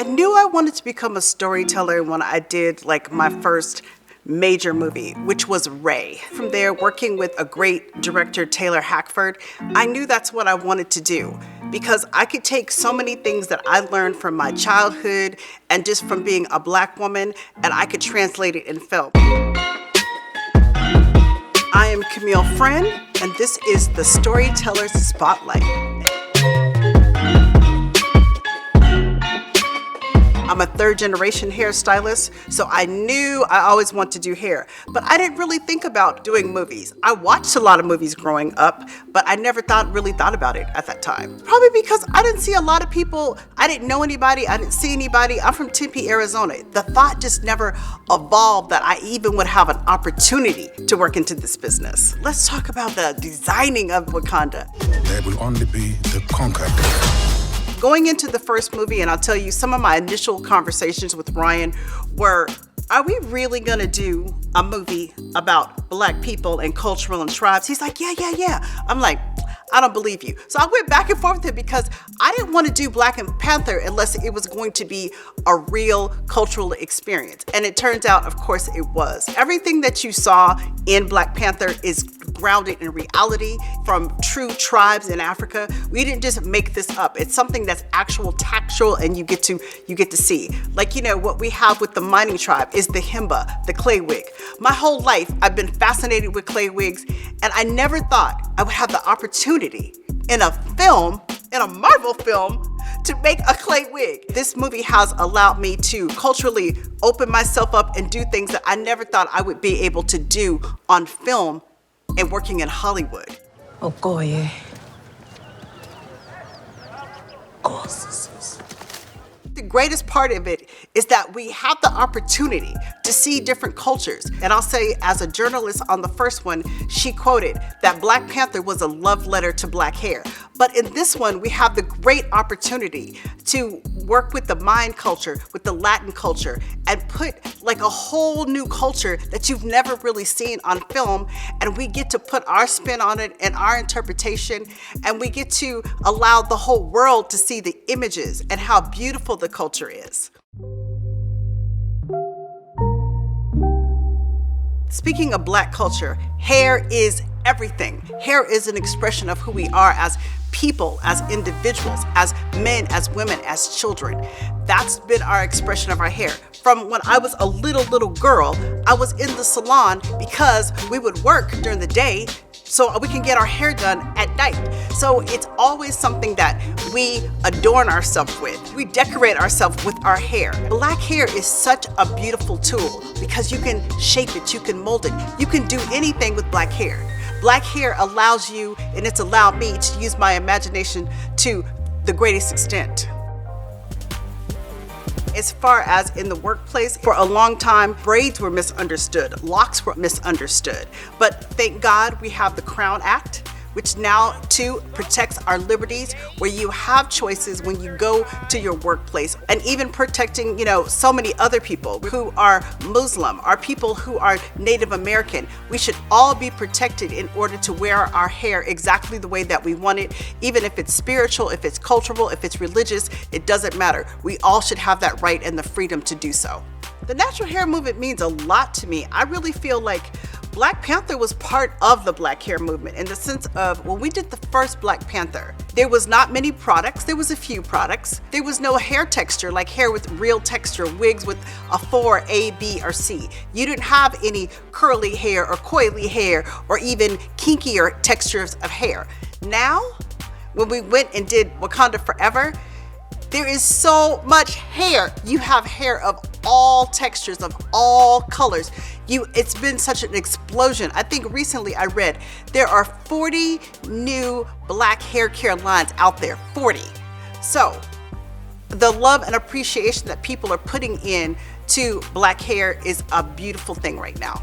knew I wanted to become a storyteller when I did like my first major movie, which was Ray. From there, working with a great director, Taylor Hackford, I knew that's what I wanted to do because I could take so many things that I learned from my childhood and just from being a Black woman, and I could translate it in film. I am Camille Friend, and this is the Storytellers Spotlight. I'm a third-generation hairstylist, so I knew I always wanted to do hair, but I didn't really think about doing movies. I watched a lot of movies growing up, but I never really thought about it at that time. Probably because I didn't see a lot of people, I didn't know anybody, I didn't see anybody. I'm from Tempe, Arizona. The thought just never evolved that I even would have an opportunity to work into this business. Let's talk about the designing of Wakanda. There will only be the conquered. Going into the first movie, and I'll tell you, some of my initial conversations with Ryan were, are we really gonna do a movie about Black people and cultural and tribes? He's like, yeah. I'm like, I don't believe you. So I went back and forth with him because I didn't want to do Black Panther unless it was going to be a real cultural experience. And it turns out, of course, it was. Everything that you saw in Black Panther is grounded in reality from true tribes in Africa. We didn't just make this up. It's something that's actual tactual and you get to see. Like, you know, what we have with the mining tribe is the himba, the clay wig. My whole life, I've been fascinated with clay wigs, and I never thought I would have the opportunity in a film, in a Marvel film, to make a clay wig. This movie has allowed me to culturally open myself up and do things that I never thought I would be able to do on film and working in Hollywood. Okoye. The greatest part of it is that we have the opportunity to see different cultures. And I'll say, as a journalist on the first one, she quoted that Black Panther was a love letter to Black hair. But in this one, we have the great opportunity to work with the Mayan culture, with the Latin culture, and put like a whole new culture that you've never really seen on film. And we get to put our spin on it and our interpretation, and we get to allow the whole world to see the images and how beautiful the culture is. Speaking of Black culture, hair is everything. Hair is an expression of who we are as people, as individuals, as men, as women, as children. That's been our expression of our hair. From when I was a little girl, I was in the salon because we would work during the day so we can get our hair done at night. So it's always something that we adorn ourselves with. We decorate ourselves with our hair. Black hair is such a beautiful tool because you can shape it, you can mold it, you can do anything with black hair. Black hair allows you, and it's allowed me to use my imagination to the greatest extent. As far as in the workplace, for a long time, braids were misunderstood, locks were misunderstood. But thank God we have the Crown Act, which now too protects our liberties, where you have choices when you go to your workplace, and even protecting, so many other people who are Muslim, or people who are Native American. We should all be protected in order to wear our hair exactly the way that we want it, even if it's spiritual, if it's cultural, if it's religious, it doesn't matter. We all should have that right and the freedom to do so. The natural hair movement means a lot to me. I really feel like Black Panther was part of the Black hair movement in the sense of when we did the first Black Panther, there was not many products, there was a few products. There was no hair texture, like hair with real texture, wigs with a 4, A, B, or C. You didn't have any curly hair or coily hair or even kinkier textures of hair. Now, when we went and did Wakanda Forever, there is so much hair. You have hair of all textures, of all colors. It's been such an explosion. I think recently I read there are 40 new Black hair care lines out there, 40. So the love and appreciation that people are putting in to Black hair is a beautiful thing right now.